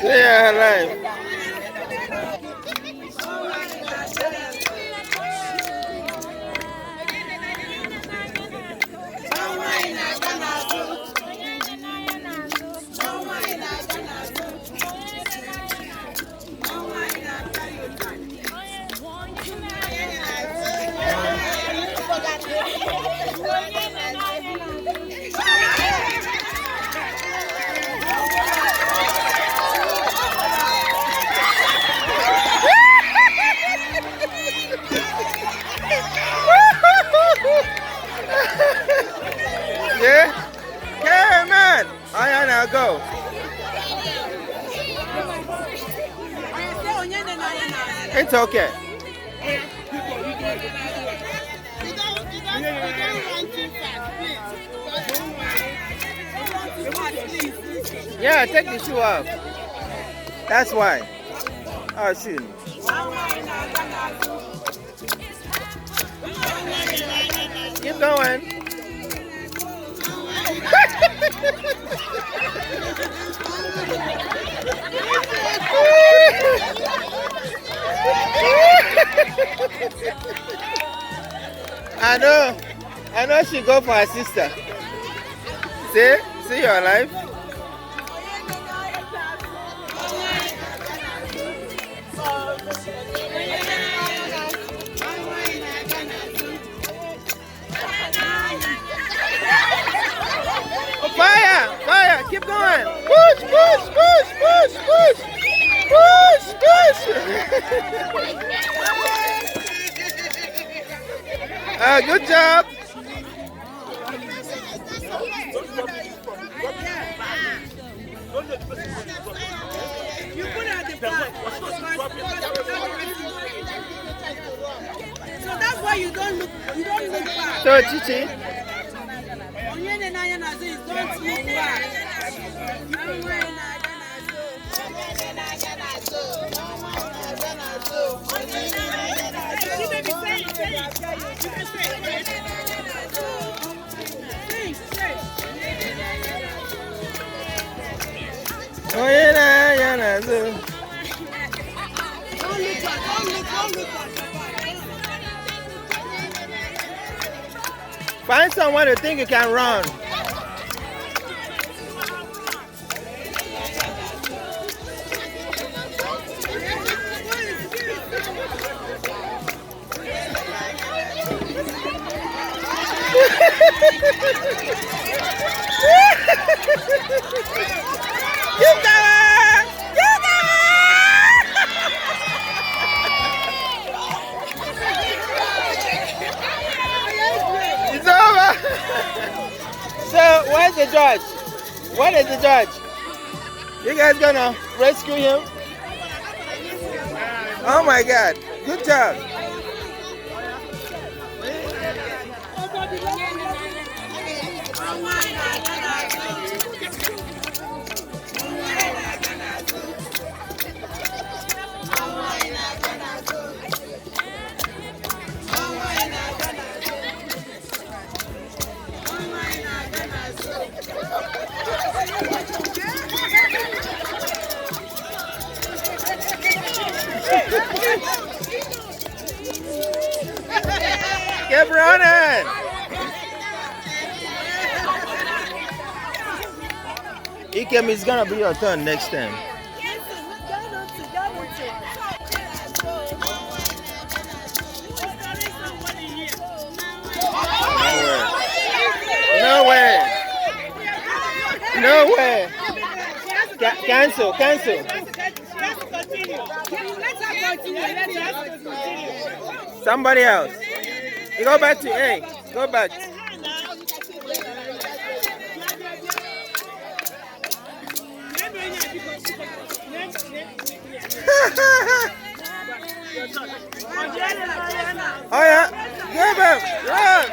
Yeah, alive. Yeah? Yeah, man. Ayana, go. It's okay. Yeah, take the shoe off. That's why. Oh, shoot. Keep going. I know she go for her sister. See your life. Fire, keep going. Push. Good job. You put out the back. So that's why you don't look back. So Chichi. Don't look Find someone who think you can run. Keep going! It's over! So, where's the judge? What is the judge? You guys gonna rescue him? Oh my God! Good job! Keep running! Ikem, it's gonna be your turn next time. No way. Cancel. Somebody else. You go back to A. Go back. Oh yeah. Give him. Run.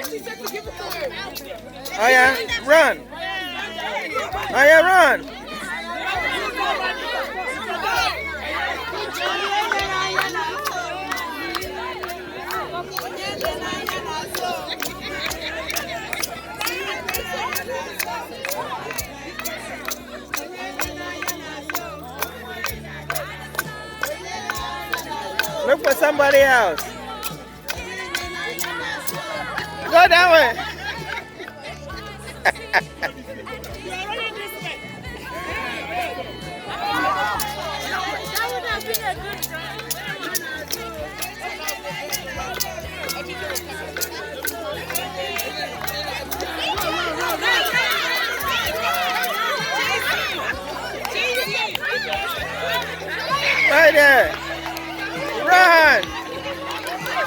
She said to give it to her. Oh yeah, run. Oh yeah, run. Look for somebody else. Go that way. Right there. Run.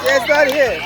Yes, got here.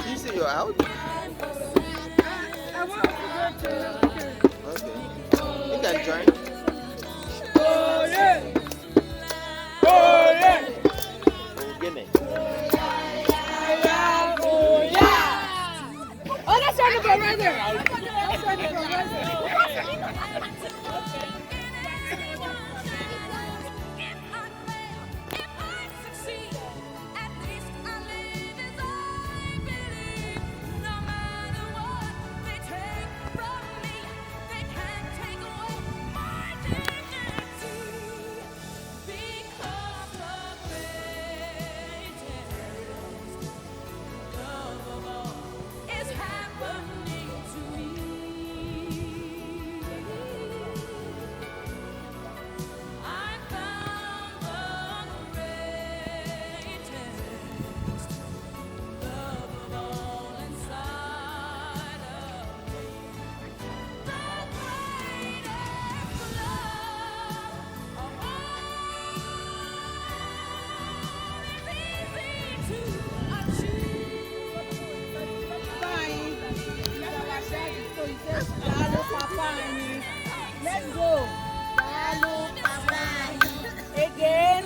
You say you're out? Okay. You can join. Oh, give me. Oh, that's trying to go right there. That's trying to go right there. Let's go. Again.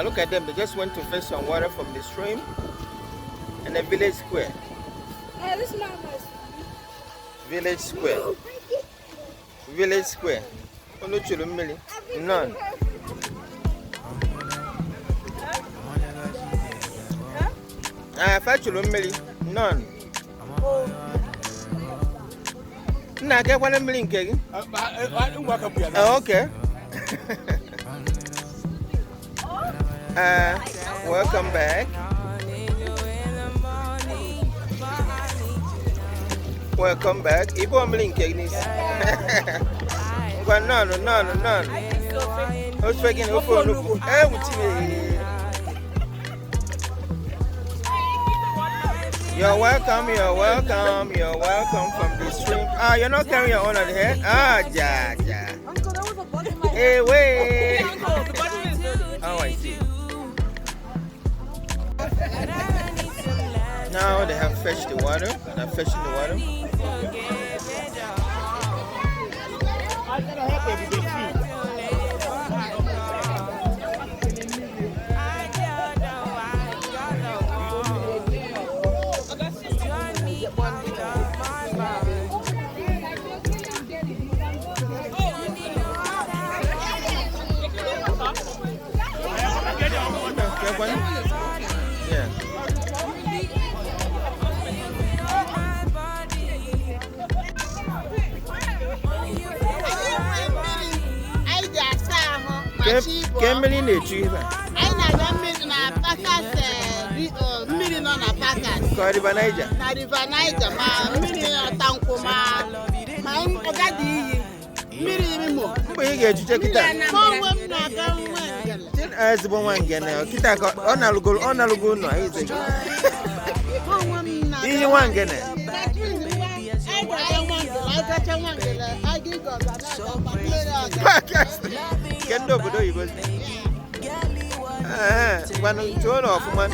Look at them. They just went to fetch some water from the stream and the village square. Hey, this is not my Village square. Village square. Oh, no, children, none. None. Nah, get 1 million keg. Oh, okay. Welcome back. Welcome back. Ibo am link keg. None. I was speaking of phone. You're welcome from the stream. Ah, you're not carrying your own on the head? Ah, ja. Hey, wait. Oh, I see. Now they have fetched the water. They're fetching the water. Yeah. Kembali na-echu ife. Anyị na-aga mmiri na Pakas mmiri nọ na Pakas. Ka River Niger. Na River Niger ma mmiri Ọtankwụ ma ọgadi iyi. Mmiri Imo. Mgbe ị ga-echuche kịta. Onwe m na-aga Nwangele. Ezigbo Nwangele. Kịta ka ọ na-alụgo ụlọ anyị ise. Onwe m na-aga. Iyi Nwangele. Kendo obodo oyibo. Gwanụ tụọ na ọfụma.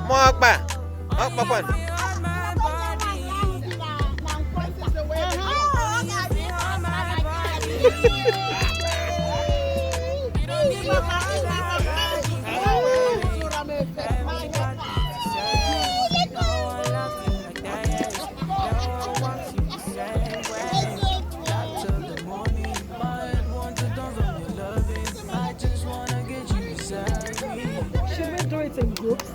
Ma ọkpakwanụ. Should we do it in groups?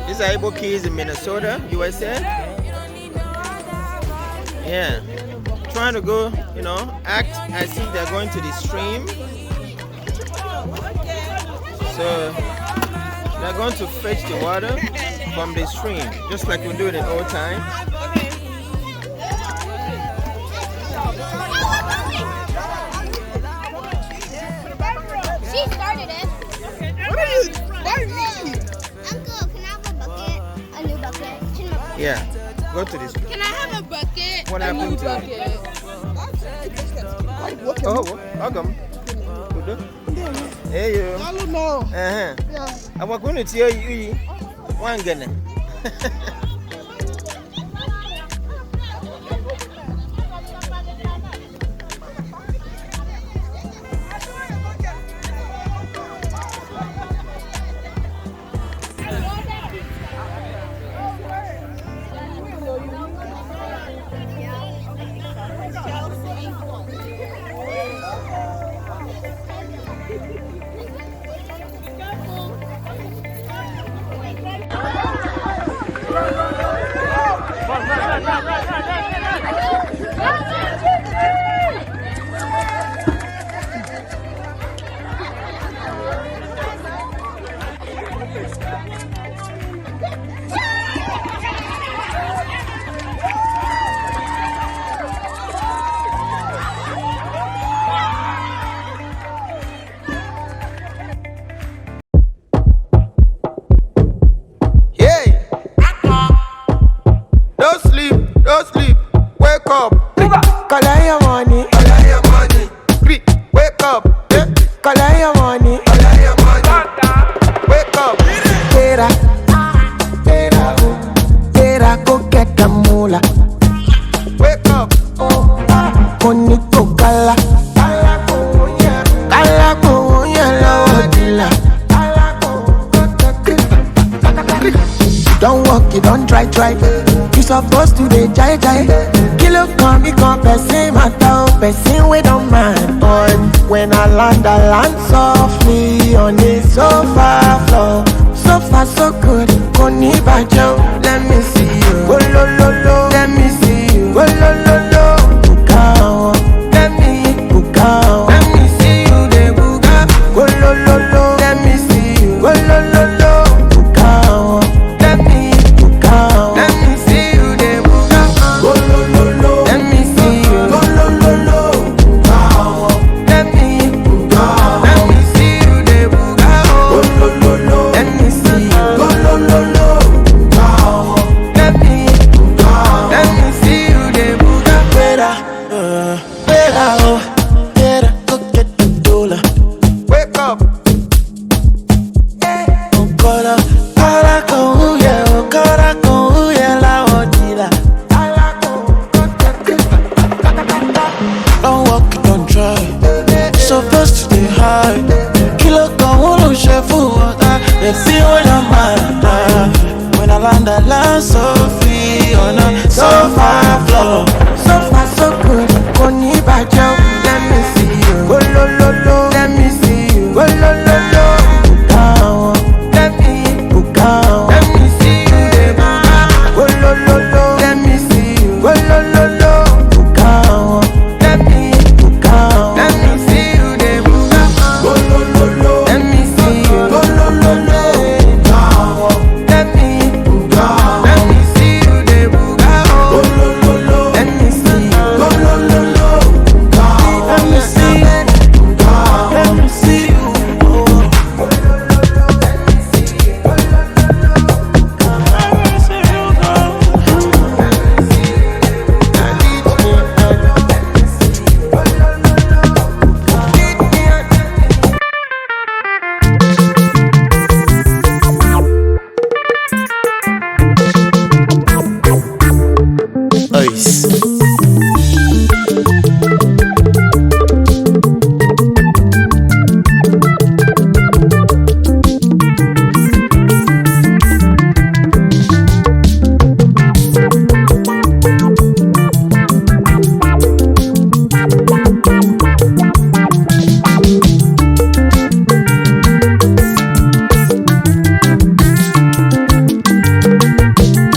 These are Igbo kids in Minnesota, USA. Yeah. Trying to go, act as if they're going to the stream. So they're going to fetch the water from the stream, just like we do it in old time. She started it. What are you? Why me? Uncle, can I have a bucket? A new bucket. Yeah. Go to the stream. Can I have a bucket? What happened to it? Oh, welcome. Hey, you. I don't know. I'm going to tell you one gunner. Don't sleep, wake up. Collect your money, Wake up, collect your money, wake up. Tera, go get the moolah. Wake up. Money to kala, kala kuya la odila. Don't walk, you don't try. You supposed to be jai. Kilo come, person matter, person we don't mind. But when I land softly on the sofa floor. So far so good, koni bajo. Let me see you, go lo. Let me see you, go lo. Bukao, let me see you, de buga. Go lo. Let me see you, go lo. Bukao, let me see you, de buga. Go lo. Let me see you, go lo. Bukao, let me see you, de buga. Go lo. Let me see you, go lo. Bukao, let me Mix.